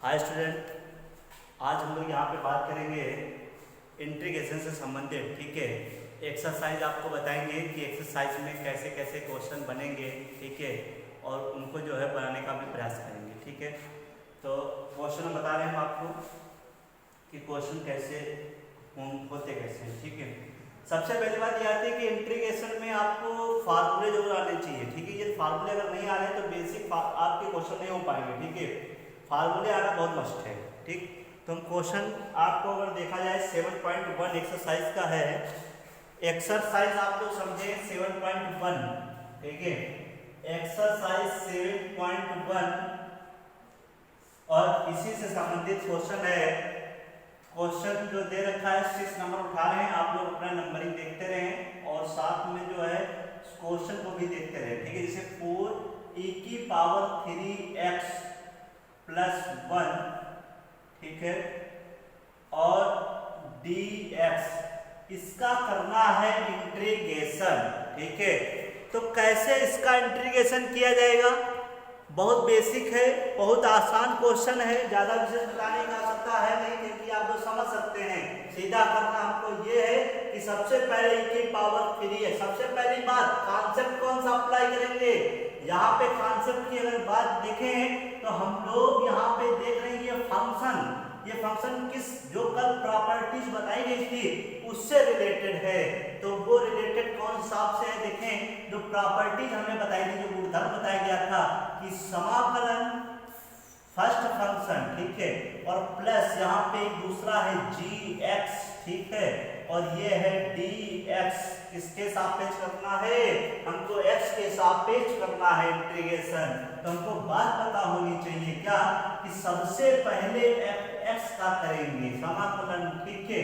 Hi student, आज हम लोग यहाँ पे बात करेंगे इंटीग्रेशन से संबंधित। ठीक है, एक्सरसाइज आपको बताएंगे कि एक्सरसाइज में कैसे कैसे क्वेश्चन बनेंगे। ठीक है, और उनको जो है बनाने का भी प्रयास करेंगे। ठीक है, तो क्वेश्चन बता रहे हैं हम आपको कि क्वेश्चन कैसे होते कैसे हैं। ठीक है, सबसे पहली बात यह आती है कि इंटीग्रेशन में आपको फार्मूले जरूर आने चाहिए। ठीक है, ये फार्मूले अगर नहीं आ रहे हैं तो बेसिक आपके क्वेश्चन नहीं हो पाएंगे। ठीक है, फार्मूले आना बहुत मस्ट है। ठीक, तो हम क्वेश्चन आपको अगर देखा जाए 7.1 एक्सरसाइज का है। एक्सरसाइज आप लोग समझे 7.1। ठीक है, एक्सरसाइज 7.1 और इसी से संबंधित क्वेश्चन है। क्वेश्चन जो दे रखा है 6 नंबर उठा रहे हैं, आप लोग अपना नंबरिंग देखते रहें और साथ में जो है क्वेश्चन को भी देखते रहें। ठीक है, जैसे 4e⁻³ + 1, ठीक है, और dx, इसका करना है इंटीग्रेशन। ठीक है, तो कैसे इसका इंटीग्रेशन किया जाएगा? बहुत बेसिक है, बहुत आसान क्वेश्चन है, ज्यादा विशेष बताने की आवश्यकता है नहीं, क्योंकि आप लोग समझ सकते हैं। सीधा करना हमको ये है कि सबसे पहले e⁻³ है। सबसे पहली बात, कॉन्सेप्ट कौन सा अप्लाई करेंगे? यहाँ पे कॉन्सेप्ट की अगर बात देखें तो हम लोग यहाँ पे देख रहे हैं ये फंक्शन किस जो कल प्रॉपर्टीज बताई गई थी उससे रिलेटेड है। तो वो रिलेटेड कौन हिसाब से है देखें, जो प्रॉपर्टीज हमें बताई थी, जो गुणधर्म बताया गया था कि समाकलन फर्स्ट फंक्शन, ठीक है, और प्लस यहाँ पे एक दूसरा है gx, ठीक है, और ये है dx, किसके सापेक्ष करना है? हमको x के सापेक्ष करना है इंटीग्रेशन। तो हमको बात पता होनी चाहिए क्या कि सबसे पहले x का करेंगे समाकलन, ठीक है,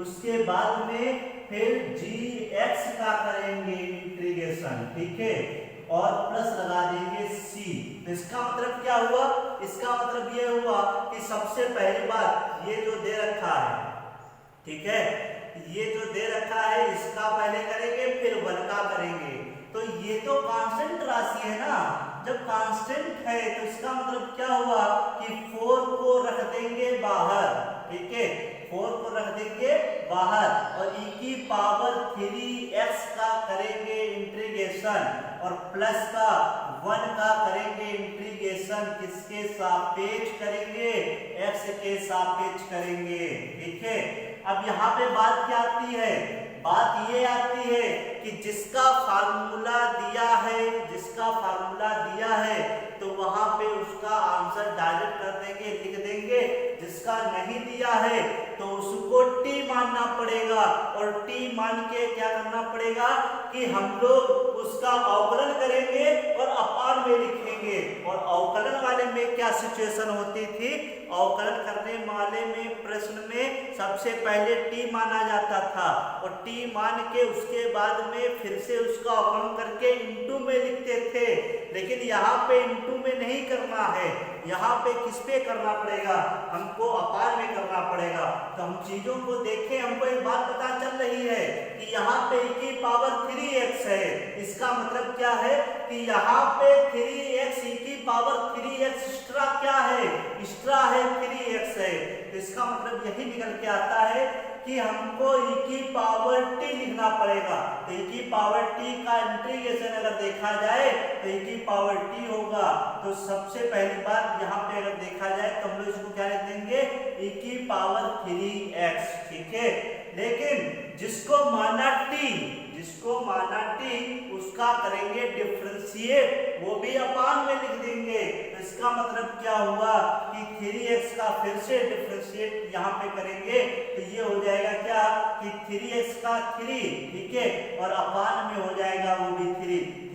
उसके बाद में फिर gx का करेंगे इंटीग्रेशन, ठीक है, और प्लस लगा देंगे c। तो इसका मतलब क्या हुआ? इसका मतलब ये हुआ कि सबसे पहली बात ये जो दे रखा है, ठीक है, ये जो दे रखा है इसका पहले करेंगे फिर 1 का करेंगे। तो ये तो कांस्टेंट राशि है ना, जब कांस्टेंट है तो इसका मतलब क्या हुआ कि 4 को रख देंगे बाहर। ठीक है, 4 को रख देंगे बाहर और e⁻³ का करेंगे इंटीग्रेशन और प्लस का 1 का करेंगे इंटीग्रेशन। किसके सापेक्ष करेंगे? x के सापेक्ष करेंगे। ठीक है, अब यहाँ पे बात क्या आती है? बात ये आती है कि जिसका फार्मूला दिया है तो वहां पे उसका आंसर डायरेक्ट कर देंगे, लिख देंगे। जिसका नहीं दिया है तो उसको t मानना पड़ेगा और t मान के क्या करना पड़ेगा कि हम लोग उसका अवकलन करेंगे और अपार में लिखेंगे। और अवकलन वाले में क्या सिचुएशन होती थी? अवकलन करने वाले में प्रश्न में सबसे पहले t माना जाता था और t मान के उसके बाद में फिर से उसका अवकलन करके इनटू में लिखते थे। लेकिन यहाँ पे इनटू में नहीं करना है, यहाँ पे किस पे करना पड़ेगा? हमको अपार में करना पड़ेगा। तो हम चीजों को देखें, हमको एक बात पता चल रही है कि यहाँ पे e⁻³ है। इसका मतलब क्या है कि यहाँ पे 3x e⁻³ एक्स्ट्रा क्या है? एक्स्ट्रा है 3x है। तो इसका मतलब यही निकल के आता है कि हमको e⁻t लिखना पड़ेगा। तो e⁻t का इंटीग्रेशन अगर देखा जाए तो e⁻t होगा। तो सबसे पहली बात यहाँ पे अगर देखा जाए तो हम लोग इसको क्या लिख देंगे? e⁻3x, ठीक है। लेकिन जिसको माना t उसका करेंगे डिफरेंशिएट, वो भी अपान में लिख देंगे। तो इसका मतलब क्या हुआ कि 3x का फिर से डिफरेंशिएट यहाँ पे करेंगे तो ये हो जाएगा क्या कि 3x का 3, ठीक है, और अपान में हो जाएगा वो भी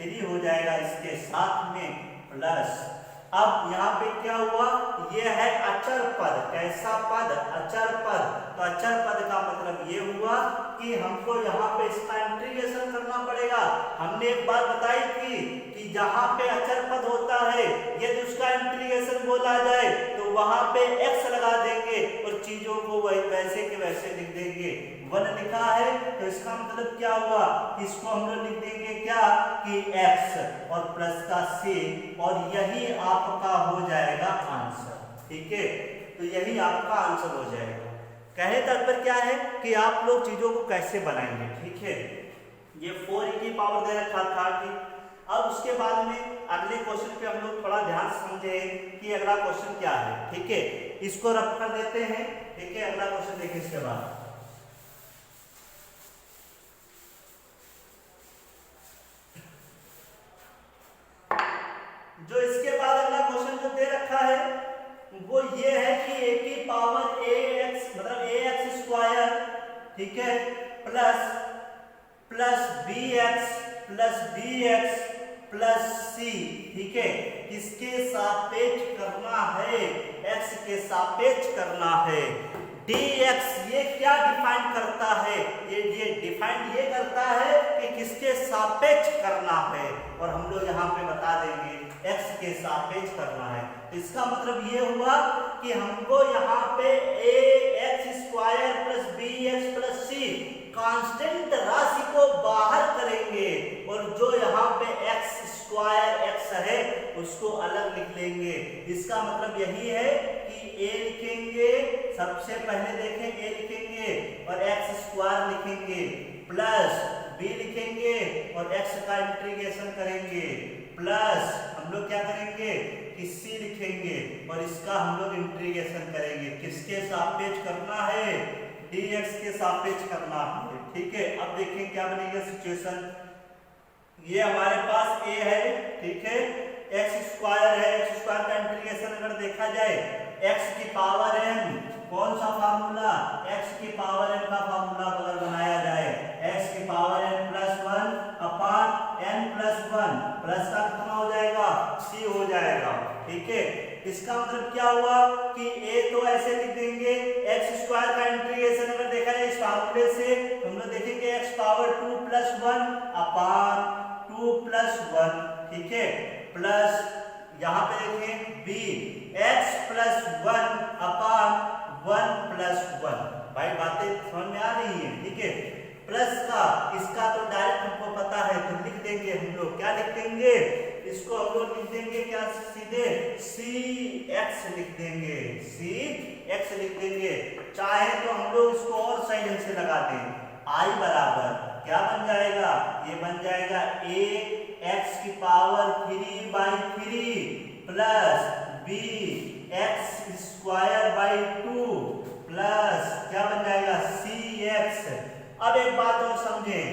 3 हो जाएगा इसके साथ में प्लस। अब यहाँ पे क्या हुआ? ये है अचर पद। कैसा पद? अचर पद। तो अचर पद का मतलब ये हुआ कि हमको यहाँ पे इसका इंटीग्रेशन करना पड़ेगा। हमने एक बात बताई थी कि जहाँ पे अचर पद होता है यदि उसका इंटीग्रेशन बोला जाए तो वहां पे x लगा देंगे और चीजों को वैसे के वैसे लिख देंगे। 1 लिखा है तो इसका मतलब क्या हुआ? इसको हम लोग लिख देंगे क्या कि x और प्लस का c, और यही आपका हो जाएगा आंसर। ठीक है, तो यही आपका आंसर हो जाएगा। कहने तात्पर्य क्या है कि आप लोग चीजों को कैसे बनाएंगे। ठीक है, ये 4e की पावर दे रखा था कि अब उसके बाद में अगले क्वेश्चन पे हम लोग थोड़ा ध्यान समझे कि अगला क्वेश्चन क्या है। ठीक है, इसको रफ कर देते हैं। ठीक है, अगला क्वेश्चन देखिए इसके बाद। जो इसके बाद अगला क्वेश्चन जो दे रखा है वो ये है कि a की पावर ax मतलब ax स्क्वायर, ठीक है, प्लस bx प्लस c, ठीक है, किसके सापेक्ष करना है, x के सापेक्ष करना है। dx ये क्या डिफाइन करता है, ये डिफाइन ये करता है कि किसके सापेक्ष करना है, और हम लोग यहाँ पे बता देंगे x के सापेक्ष करना है। तो इसका मतलब ये हुआ कि हमको यहाँ पे ax square plus bx plus c constant राशि को बाहर करेंगे, और जो यहाँ पे x स्क्वायर x है उसको अलग लिख लेंगे। इसका मतलब यही है कि a लिखेंगे, सबसे पहले देखें a लिखेंगे और x स्क्वायर लिखेंगे, प्लस b लिखेंगे और x का इंटीग्रेशन करेंगे, प्लस हम लोग क्या करेंगे कि c लिखेंगे और इसका हम लोग इंटीग्रेशन करेंगे। किसके सापेक्ष करना है, dx के सापेक्ष करना है। ठीक है, अब देखें क्या बनेगा सिचुएशन। ये हमारे पास a है, ठीक है, x स्क्वायर है, x स्क्वायर का इंटीग्रेशन अगर देखा जाए x की पावर n, कौन सा फार्मूला, x की पावर n का फार्मूला अगर बनाया जाए x की पावर n प्लस 1 अपान n प्लस 1, प्लस का कितना हो जाएगा c हो जाएगा। ठीक है, इसका मतलब क्या हुआ कि a तो ऐसे लिख देंगे, x स्क्वायर का इंटीग्रेशन अगर देखा जाए इस फार्मूले से तो हम लोग देखेंगे x पावर 2 प्लस 1 अपान 2 प्लस 1, ठीक है, प्लस यहाँ पे देखें b x प्लस 1 अपान 1 प्लस 1। भाई बातें समझ में आ रही है। ठीक है, प्लस का इसका तो डायरेक्ट हमको पता है तो लिख देंगे हम लोग, क्या लिख देंगे, इसको हम लोग लिख देंगे क्या, सीधे cx लिख देंगे, cx लिख देंगे। चाहे तो हम लोग इसको और सही ढंग से लगा दें, i बराबर क्या बन जाएगा, ये बन जाएगा ax की power 3/3 plus bx square by 2 plus क्या बन जाएगा cx। अब एक बात और समझें,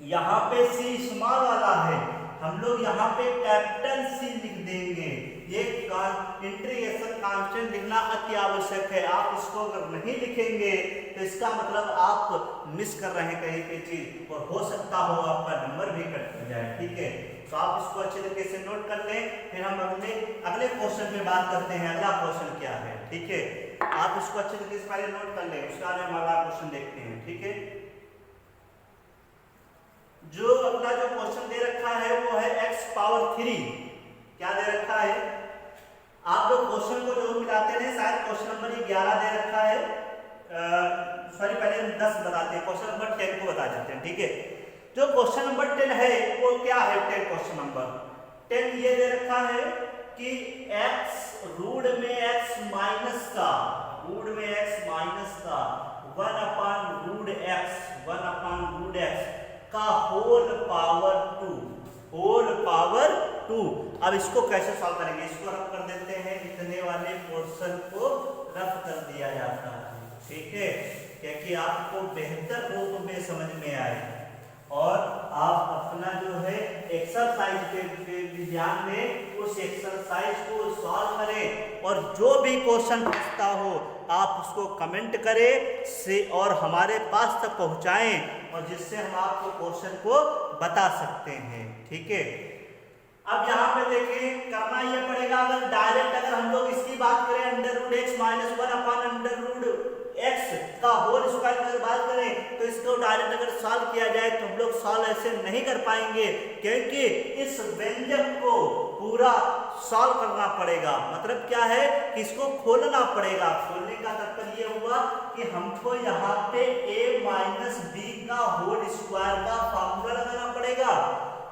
यहाँ पे c स्मॉल वाला है, हम लोग यहाँ पे कैपिटल C लिख देंगे। ये इंटीग्रेशन कांस्टेंट लिखना अति आवश्यक है। आप इसको अगर नहीं लिखेंगे तो इसका मतलब आप मिस कर रहे हैं कहीं पे चीज, और हो सकता हो आपका नंबर भी कट जाए। ठीक है, तो आप इसको अच्छे तरीके से नोट कर लें, फिर हम अगले क्वेश्चन पे बात करते हैं। अगला क्वेश्चन क्या है, ठीक है, आप इसको अच्छे तरीके से पहले नोट कर लें, उसका हम अगला क्वेश्चन देखते हैं। ठीक है, जो अगला जो क्वेश्चन दे रखा है वो है x पावर 3। क्या दे रखा है, आप लोग क्वेश्चन को जो मिलाते हैं, शायद क्वेश्चन नंबर 11 दे रखा है, सॉरी पहले 10 बताते हैं, क्वेश्चन नंबर 10 को बता देते हैं। ठीक है, जो क्वेश्चन नंबर 10 है वो क्या है, 10 क्वेश्चन नंबर 10 ये दे रखा है कि x रूट में x माइनस का 1 अपान रूट x का होल पावर 2। अब इसको कैसे सॉल्व करेंगे, इसको रफ कर देते हैं, इतने वाले पोर्शन को रफ कर दिया जाता है। ठीक है, क्योंकि आपको बेहतर रूप में समझ में आए और आप अपना जो है एक्सरसाइज पे ध्यान दें, उस एक्सरसाइज को सॉल्व करें, और जो भी क्वेश्चन पूछता हो आप उसको कमेंट करें से और हमारे पास तक पहुंचाएं, और जिससे हम आपको क्वेश्चन को बता सकते हैं। ठीक है, अब यहाँ पे देखें करना ये पड़ेगा, अगर डायरेक्ट अगर हम लोग इसकी बात करें under root X minus 1 upon under root X का होल स्क्वायर की अगर बात करें तो इसको डायरेक्ट अगर सॉल्व किया जाए तो हम लोग सॉल्व ऐसे नहीं कर पाएंगे, क्योंकि इस व्यंजक को पूरा सॉल्व करना पड़ेगा। मतलब क्या है कि इसको खोलना पड़ेगा। खोलने का तात्पर्य ये हुआ कि हमको यहाँ पे a माइनस बी का होल स्क्वायर का फार्मूला लगाना पड़ेगा।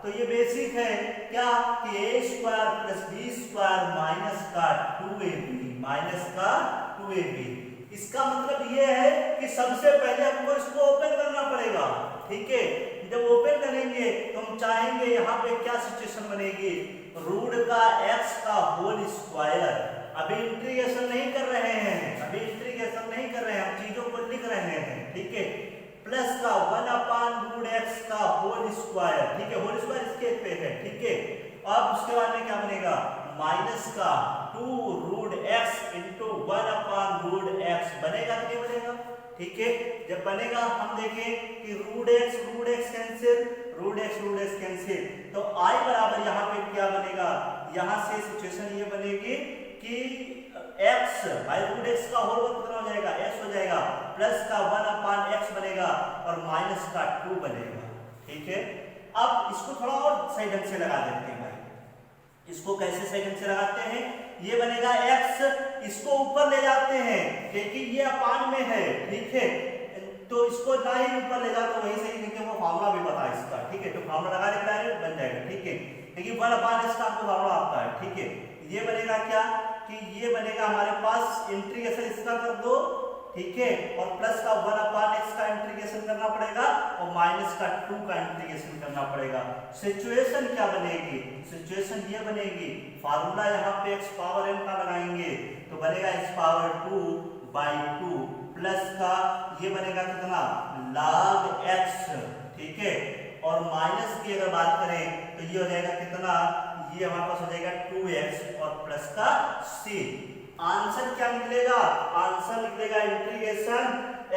तो ये बेसिक है क्या कि a square plus b square minus का 2ab इसका मतलब ये है कि सबसे पहले हमको इसको ओपन करना पड़ेगा। ठीक है, जब ओपन करेंगे तो हम चाहेंगे यहाँ पे क्या सिचुएशन बनेगी, रूट का x का होल स्क्वायर। अभी इंटीग्रेशन नहीं कर रहे हैं, हम चीजों को लिख रहे हैं। ठीक है, प्लस का 1/√x का होल स्क्वायर। ठीक है, होल स्क्वायर इसके पे है। ठीक है, अब उसके बाद में क्या बनेगा, माइनस का 2√x इंटू 1/√x बनेगा कि नहीं बनेगा। ठीक है, जब बनेगा हम देखें कि √x कैंसिल, तो i बराबर यहाँ पे क्या बनेगा, यहाँ से सिचुएशन ये बनेगी कि x बाई √x का होल कितना हो जाएगा, x हो जाएगा, प्लस का 1/x बनेगा और माइनस का 2 बनेगा। ठीक है, अब इसको थोड़ा और सही ढंग से लगा देते हैं भाई। इसको कैसे सही ढंग से लगाते हैं, ये बनेगा x, इसको ऊपर ले जाते हैं क्योंकि ये अपान में है। ठीक है, तो इसको ना ही ऊपर ले जाते वही सही, क्योंकि वो फार्मूला भी पता है इसका। ठीक है, तो फार्मूला लगा देता है, बन जाएगा। ठीक है, क्योंकि 1/x का आपको फार्मूला आता है। ठीक है, ये बनेगा क्या कि ये बनेगा हमारे पास इंटीग्रेशन इसका कर दो। ठीक है, और प्लस का 1/x का इंटीग्रेशन करना पड़ेगा और माइनस का 2 का इंटीग्रेशन करना पड़ेगा। सिचुएशन क्या बनेगी, सिचुएशन ये बनेगी, फार्मूला यहाँ पे x पावर n का लगाएंगे तो बनेगा x पावर 2/2 प्लस का ये बनेगा कितना, log x। ठीक है, और माइनस की अगर बात करें तो ये हो जाएगा कितना, ये हमारे पास हो जाएगा 2x और प्लस का c। आंसर क्या निकलेगा, आंसर निकलेगा integration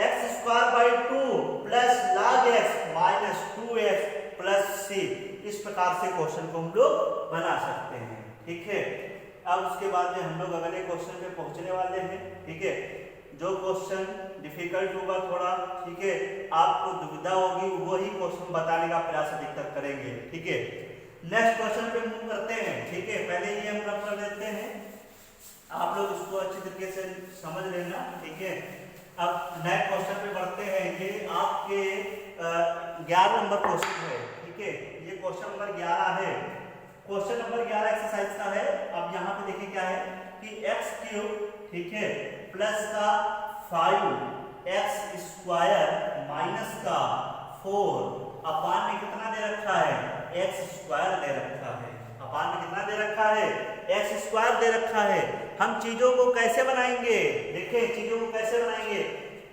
x²/2 plus log x minus 2x plus c। इस प्रकार से क्वेश्चन को हम लोग बना सकते हैं। ठीक है, अब उसके बाद में हम लोग अगले क्वेश्चन पे पहुंचने वाले हैं। ठीक है, जो क्वेश्चन डिफिकल्ट होगा थोड़ा, ठीक है, आपको दुविधा होगी, वही क्वेश्चन बताने का प्रयास अधिकतर करेंगे। ठीक है, नेक्स्ट क्वेश्चन पे मूव करते हैं। ठीक है, पहले ये हम रफ कर देते हैं, आप लोग इसको अच्छी तरीके से समझ लेना। ठीक है, अब नेक्स्ट क्वेश्चन पे बढ़ते हैं। ये आपके 11 नंबर क्वेश्चन है। ठीक है, ये क्वेश्चन नंबर 11 है। क्वेश्चन नंबर 11 एक्सरसाइज का है। अब यहाँ पे देखिए क्या है कि x³ ठीक है प्लस का 5x² माइनस का 4 अपान में कितना दे रखा है, x² दे रखा है। अपान में कितना दे रखा है, x² दे रखा है। हम चीजों को कैसे बनाएंगे, देखिए चीजों को कैसे बनाएंगे,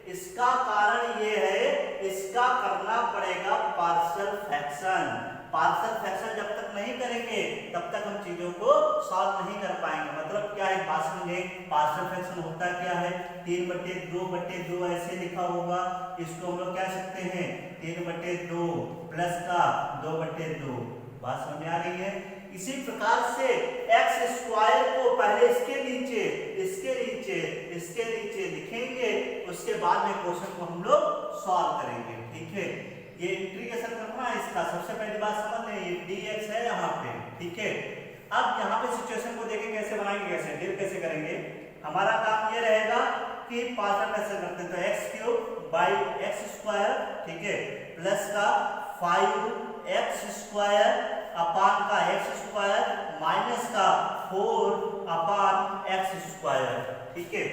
इसका कारण ये है, इसका करना पड़ेगा पार्शियल फ्रैक्शन। पार्शियल फ्रैक्शन जब तक नहीं करेंगे तब तक हम चीजों को सॉल्व नहीं कर पाएंगे। मतलब क्या है, बात समझे, पार्शियल फ्रैक्शन होता क्या है, 3/2/2 ऐसे लिखा होगा, इसको हम लोग कह सकते हैं 3/2 प्लस का 2/2। बात समझ में आ रही है। इसी प्रकार से x² को पहले इसके नीचे लिखेंगे, उसके बाद में क्वेश्चन को हम लोग सॉल्व करेंगे। ठीक है, ये इंटीग्रेशन करना है इसका। सबसे पहली बात समझ लें, ये dx है यहाँ पे। ठीक है, अब यहाँ पे सिचुएशन को देखें कैसे बनाएंगे, कैसे डील कैसे करेंगे। हमारा काम ये रहेगा कि पार्शियल फ्रैक्शन करते हैं, तो x³ ठीक है प्लस का 5x² अपान का x² माइनस का 4/x²। ठीक है,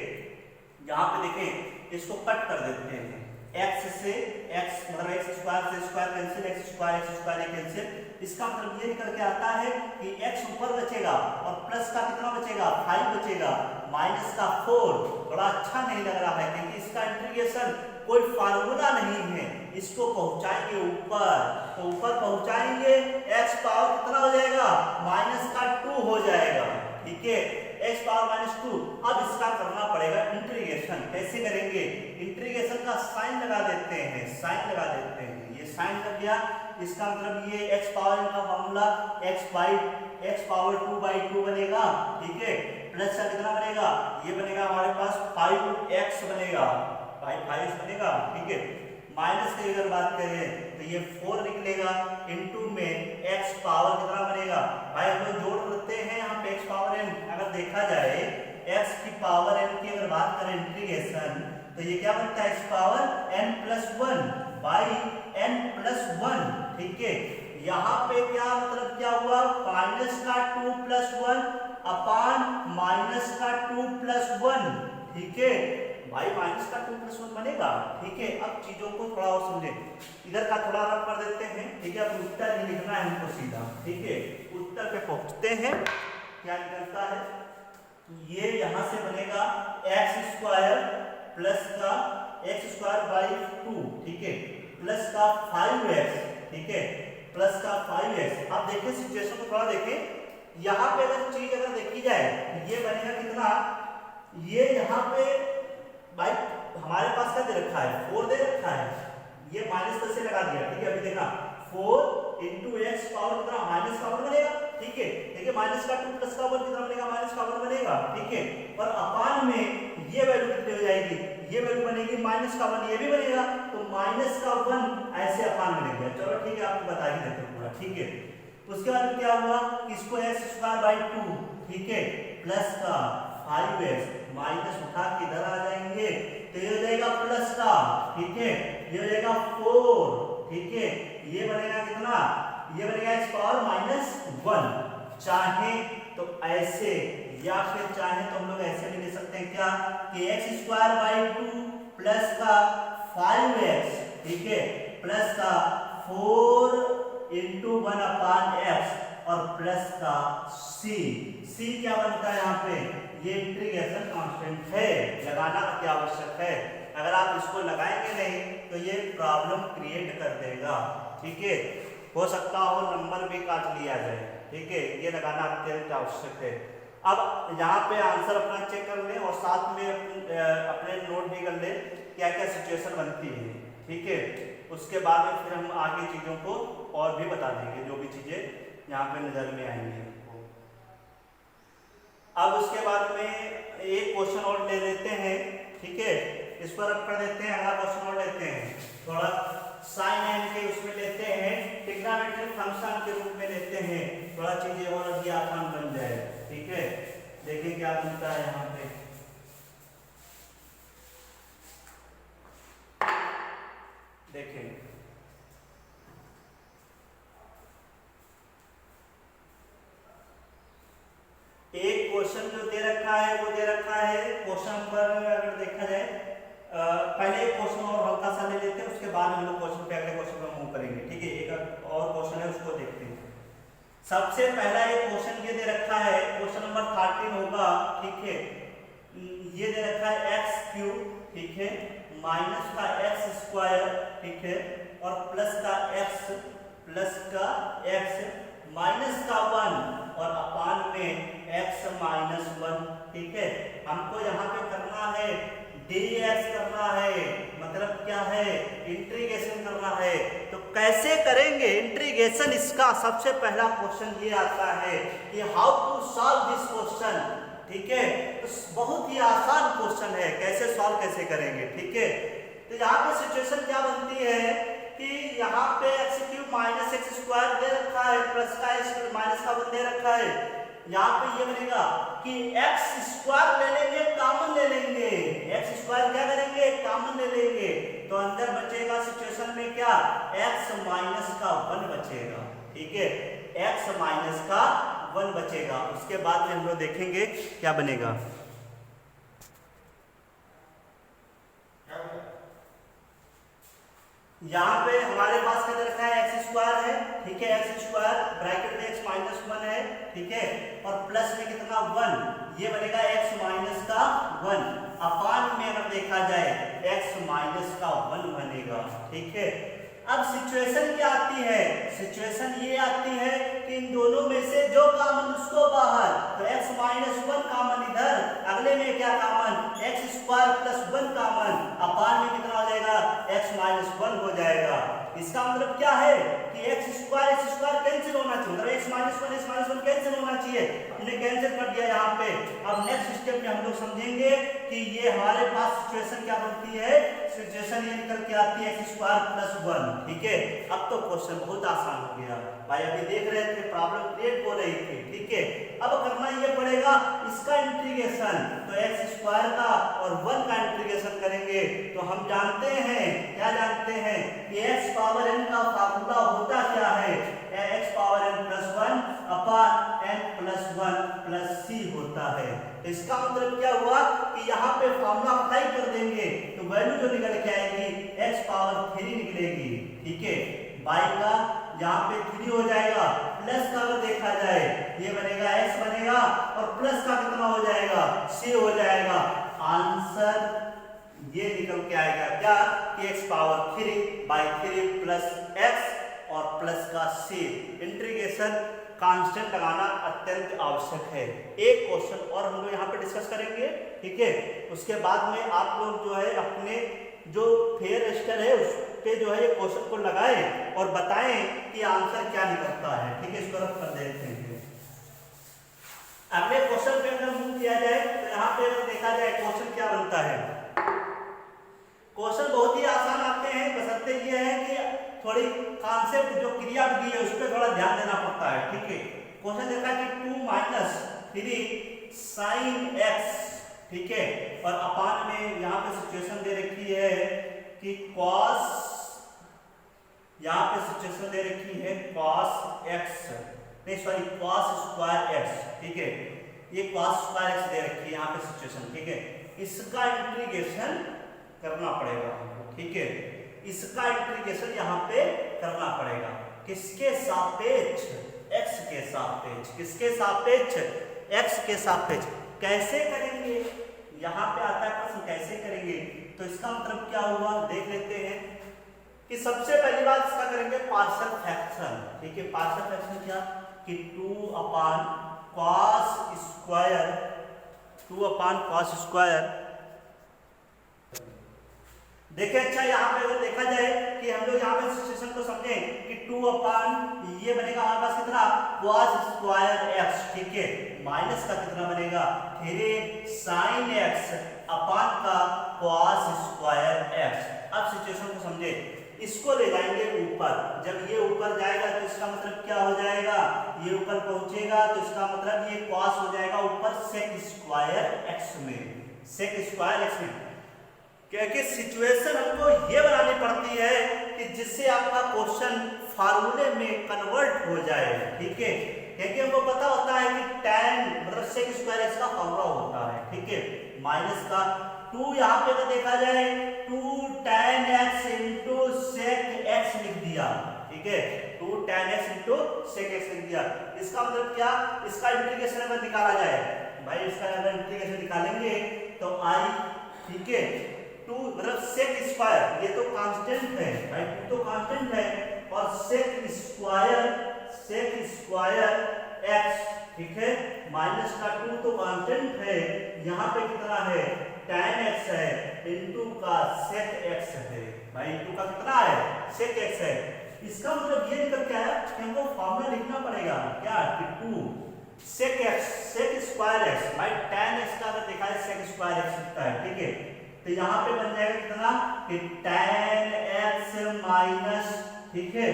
यहाँ पे देखें इसको कट कर देते हैं, x से x मतलब x² से स्क्वायर कैंसिल, x² कैंसिल। इसका मतलब ये निकल के आता है कि x ऊपर बचेगा और प्लस का कितना बचेगा, 5 बचेगा, माइनस का 4। बड़ा अच्छा नहीं लग रहा है क्योंकि इसका इंटीग्रेशन कोई फार्मूला नहीं है। इसको पहुंचाएंगे ऊपर, तो ऊपर पहुंचाएंगे x पावर कितना हो जाएगा, माइनस का 2 हो जाएगा। ठीक है, x पावर -2। अब इसका करना पड़ेगा इंटीग्रेशन। कैसे करेंगे, इंटीग्रेशन का साइन लगा देते हैं, ये साइन लग गया। इसका मतलब ये x पावर का फॉर्मूला x पावर 2/2 बनेगा। ठीक है, प्लस का कितना बनेगा, ये बनेगा हमारे पास 5x बनेगा, 5x बनेगा। ठीक है, माइनस की अगर बात करें तो ये 4 निकलेगा, इनटू में x पावर कितना बनेगा, भाई हम लोग जोड़ लेते हैं यहाँ पे x पावर n। अगर देखा जाए x की पावर n की अगर बात करें इंटीग्रेशन, तो ये क्या बनता है, x power n+1 by n+1। ठीक है, यहाँ पे क्या मतलब क्या हुआ, माइनस का 2 प्लस 1 अपान माइनस का 2 प्लस 1, ठीक है भाई, माइनस का 2 प्लस 1 बनेगा, ठीक है। अब चीजों को थोड़ा और समझें, इधर का थोड़ा रफ कर देते हैं, ठीक है। अब उत्तर ही लिखना है हमको सीधा, ठीक है। उत्तर पे पहुंचते हैं, क्या निकलता है, ये यहां से बनेगा एक्स स्क्वायर प्लस का एक्स स्क्वायर बाई 2, ठीक है, प्लस का 5x, ठीक है, प्लस का 5x। आप देखिए सिचुएशन को थोड़ा देखें, यहाँ पे अगर चीज अगर देखी जाए, ये बनेगा कितना, ये यहाँ पे भाई हमारे पास क्या दे रखा है, 4 दे रखा है, ये माइनस 10 से लगा दिया, ठीक है। अभी देखना 4 इंटू एक्स पावर कितना, माइनस का 1 बनेगा, ठीक है। देखिए माइनस का 2 प्लस का 1 कितना बनेगा, माइनस का 1 बनेगा, ठीक है। और अपान में ये वैल्यू कितनी हो जाएगी, ये वैल्यू बनेगी माइनस का 1, ये भी बनेगा, तो माइनस का 1 ऐसे अपान बनेगा। चलो ठीक है, आपको बता ही देते हैं पूरा, ठीक है। उसके बाद क्या हुआ, इसको एक्स स्क्वायर बाई 2, ठीक है, प्लस का 5x, माइनस उठा के इधर आ जाएंगे, तो ये हो जाएगा प्लस का, ठीक है, ये हो जाएगा 4, ठीक है। ये बनेगा कितना, ये बनेगा एक्स पावर माइनस 1। चाहे तो ऐसे या फिर चाहे तो हम लोग ऐसे भी ले सकते हैं, क्या कि एक्स स्क्वायर बाई 2 प्लस का 5x, ठीक है, प्लस का 4 इंटू 1 अपान एक्स और प्लस का c क्या बनता है यहाँ पे, ये इंटीग्रेशन कांस्टेंट है, लगाना अति आवश्यक है। अगर आप इसको लगाएंगे नहीं तो ये प्रॉब्लम क्रिएट कर देगा, ठीक है। हो सकता हो नंबर भी काट लिया जाए, ठीक है, ये लगाना अत्यंत आवश्यक है। अब यहाँ पे आंसर अपना चेक कर लें और साथ में अपने नोट भी कर लें क्या क्या सिचुएशन बनती है, ठीक है। उसके बाद में फिर हम आगे चीज़ों को और भी बता देंगे, जो भी चीज़ें यहाँ पे नज़र में आएंगी। अब उसके बाद में एक क्वेश्चन और ले लेते हैं, ठीक है, इस पर रख कर देते हैं, अगला क्वेश्चन और लेते हैं, थोड़ा साइन एन के उसमें लेते हैं, ट्रिग्नोमेट्रिक फंक्शन के रूप में लेते हैं, थोड़ा चीजें और भी आसान बन जाए, ठीक है। देखिए क्या बनता है यहाँ पे, देखें एक क्वेश्चन जो दे रखा है वो दे रखा है क्वेश्चन नंबर, अगर देखा जाए पहले एक क्वेश्चन और हल्का सा ले लेते हैं, उसके बाद हम लोग क्वेश्चन पे अगले क्वेश्चन पर मूव करेंगे, ठीक है। एक और क्वेश्चन है उसको देखते हैं। सबसे पहला एक क्वेश्चन ये दे रखा है, क्वेश्चन नंबर 13 होगा, ठीक है। ये दे रखा है एक्स क्यूब, ठीक है, माइनस का एक्स स्क्वायर, ठीक है, और प्लस का एक्स माइनस का 1 और अपान में x माइनस 1, ठीक है। हमको यहाँ पे करना है dx करना है, मतलब क्या है, इंटीग्रेशन करना है। तो कैसे करेंगे इंटीग्रेशन, इसका सबसे पहला क्वेश्चन ये आता है कि how to solve this question, ठीक है। तो बहुत ही आसान क्वेश्चन है, कैसे सॉल्व कैसे करेंगे, ठीक है। तो यहाँ पे सिचुएशन क्या बनती है कि यहाँ पे X cube minus X square दे रखा है, प्लस का एक्स माइनस का 1 दे रखा है। यहाँ पे ये बनेगा कि एक्स स्क्वायर ले लेंगे, कॉमन ले लेंगे, एक्स स्क्वायर क्या करेंगे, कॉमन ले लेंगे, तो अंदर बचेगा सिचुएशन में क्या, एक्स माइनस का 1 बचेगा, ठीक है, एक्स माइनस का 1 बचेगा। उसके बाद में हम लोग देखेंगे क्या बनेगा। यहाँ पे हमारे पास क्या रखा है, एक्स स्क्वायर है, ठीक है, एक्स स्क्वायर ब्रैकेट में एक्स माइनस 1 है, ठीक है, और प्लस में कितना 1, ये बनेगा एक्स माइनस का 1, अपान में अगर देखा जाए एक्स माइनस का 1 बनेगा, ठीक है। अब सिचुएशन क्या आती है, सिचुएशन ये आती है कि इन दोनों में से जो कॉमन उसको बाहर, तो x माइनस 1 कॉमन इधर, अगले में क्या common, X square plus 1 common, upon में कितना हो जाएगा, x माइनस 1 हो जाएगा। इसका मतलब क्या है कि एक्स स्क्वायर कैंसिल होना चाहिए, मतलब x माइनस 1 कैंसिल होना चाहिए, हमने कैंसिल कर दिया यहाँ पे। अब नेक्स्ट स्टेप में हम लोग समझेंगे कि ये हमारे पास सिचुएशन क्या बनती है, सिचुएशन ये निकल के आती है x² + 1। ठीक है, अब तो क्वेश्चन बहुत आसान हो गया भाई, अभी देख रहे थे प्रॉब्लम क्रिएट हो रही थी। ठीक है, अब करना ये पड़ेगा इसका इंटीग्रेशन, तो x² का और 1 का इंटीग्रेशन करेंगे तो हम जानते हैं, क्या जानते हैं कि x पावर n का फार्मूला होता क्या है, x power n + 1 upon n + 1 + c होता है। इसका मतलब क्या हुआ कि यहाँ पे फार्मूला अप्लाई कर देंगे तो वैल्यू जो निकल के आएगी x पावर 3 निकलेगी। ठीक है, y का यहाँ पे 3 हो जाएगा, प्लस का अगर देखा जाए ये बनेगा x बनेगा और प्लस का कितना हो जाएगा, c हो जाएगा। आंसर ये निकल के आएगा क्या कि x पावर 3/3 + x और प्लस का c। इंटीग्रेशन कांस्टेंट लगाना अत्यंत आवश्यक है। एक क्वेश्चन और हम लोग यहाँ पे डिस्कस करेंगे। ठीक है, उसके बाद में आप लोग जो है अपने जो फेयर रजिस्टर है उस पे जो है ये क्वेश्चन को लगाएं और बताएं कि आंसर क्या निकलता है। ठीक है, इसको रख कर देखते हैं। अगले क्वेश्चन पे अगर मूव किया जाए तो यहाँ पे देखा जाए क्वेश्चन क्या बनता है। क्वेश्चन बहुत ही आसान आते हैं, बशर्ते ये है कि थोड़ी कॉन्सेप्ट जो क्रिया दी है उस पर थोड़ा ध्यान देना पड़ता है। ठीक है, क्वेश्चन देखा कि 2 - 3 sin x। ठीक है, और अपान में यहाँ पे सिचुएशन दे रखी है कि cos, यहाँ पे सिचुएशन दे रखी है cos x, नहीं सॉरी cos² x। ठीक है, ये cos² x दे रखी है यहाँ पे सिचुएशन। ठीक है, इसका इंटीग्रेशन करना पड़ेगा हमको। ठीक है, इसका इंटीग्रेशन यहाँ पे करना पड़ेगा किसके सापेक्ष, x के सापेक्ष। किसके सापेक्ष, x के सापेक्ष। कैसे करेंगे, यहाँ पे आता है प्रश्न कैसे करेंगे, तो इसका मतलब क्या हुआ देख लेते हैं कि सबसे पहली बात इसका करेंगे पार्शियल फ्रैक्शन। ठीक है, पार्शियल फ्रैक्शन क्या कि 2/cos²। देखिए अच्छा, यहाँ पे अगर देखा जाए कि हम लोग यहाँ पे सिचुएशन को समझें कि 2 ये बनेगा हमारे पास कितना cos² x। ठीक है, माइनस का कितना बनेगा 3 sin x अपान का cos² x। अब सिचुएशन को समझे, इसको ले जाएंगे ऊपर, जब ये ऊपर जाएगा तो इसका मतलब क्या हो जाएगा, ये ऊपर पहुंचेगा तो इसका मतलब ये cos हो जाएगा ऊपर sec² x में, sec² x में। क्योंकि सिचुएशन हमको ये बनानी पड़ती है कि जिससे आपका क्वेश्चन फार्मूले में कन्वर्ट हो जाए। ठीक है, क्योंकि हमको पता होता है कि tan मतलब sec² x का फार्मूला होता है। ठीक है, माइनस का 2 यहाँ पे अगर देखा जाए 2 tan x × sec x लिख दिया। ठीक है, 2 tan x × sec x लिख दिया। इसका मतलब क्या, इसका इंटीग्रेशन अगर निकाला जाए भाई, इसका अगर इंटीग्रेशन निकालेंगे तो i, ठीक है 2 मतलब sec², ये तो कांस्टेंट है भाई, 2 तो कांस्टेंट है और sec² x। ठीक है, माइनस का 2 तो कांस्टेंट है, यहाँ पे कितना है tan x है इनटू का sec x है भाई, इनटू का कितना है sec x है। इसका मतलब ये निकल के आया कि हमको फार्मूला लिखना पड़ेगा क्या कि 2 sec sec² x भाई, tan x का अगर देखा है sec² x होता है। ठीक है, तो यहाँ पे बन जाएगा कितना कि tan x माइनस, ठीक है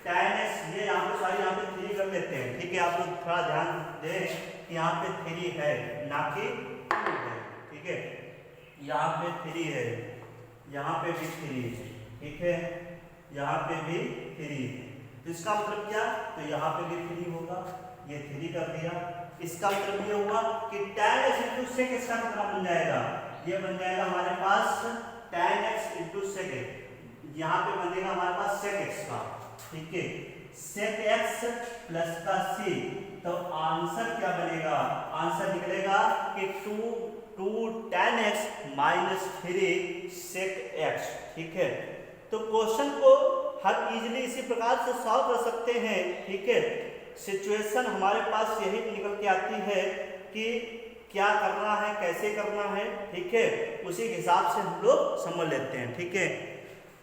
tan x, ये यहाँ पे सॉरी यहाँ पे 3 कर लेते हैं। ठीक है, आप लोग थोड़ा ध्यान दें कि यहाँ पे 3 है ना कि 2 है। ठीक है, यहाँ पे 3 है, यहाँ पे भी 3, ठीक है यहाँ पे भी 3। इसका मतलब क्या, तो यहाँ पे भी 3 होगा, ये 3 कर दिया। इसका मतलब ये हुआ कि tan x × sec x का कितना बन जाएगा, ये बन जाएगा हमारे पास tan x × sec x, यहाँ पे बनेगा हमारे पास sec x का। ठीक है, sec x प्लस का c, तो आंसर क्या बनेगा, आंसर निकलेगा कि 2 tan x minus 3 sec x। ठीक है, तो क्वेश्चन को हम इजीली इसी प्रकार से सॉल्व कर सकते हैं। ठीक है, सिचुएशन हमारे पास यही निकल के आती है कि क्या करना है, कैसे करना है। ठीक है, उसी हिसाब से हम लोग समझ लेते हैं। ठीक है,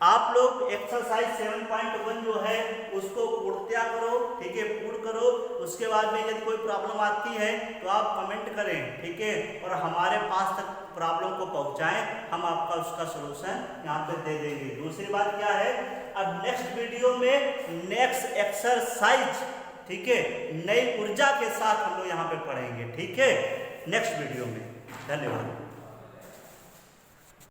आप लोग एक्सरसाइज 7.1 जो है उसको पूर्णतया करो, ठीक है, पूर्ण करो। उसके बाद में यदि कोई प्रॉब्लम आती है तो आप कमेंट करें, ठीक है, और हमारे पास तक प्रॉब्लम को पहुंचाएं, हम आपका उसका सलूशन यहाँ पे दे देंगे। दूसरी बात क्या है, अब नेक्स्ट वीडियो में नेक्स्ट एक्सरसाइज, ठीक है, नई ऊर्जा के साथ हम लोग यहाँ पे पढ़ेंगे, ठीक है, नेक्स्ट वीडियो में। धन्यवाद।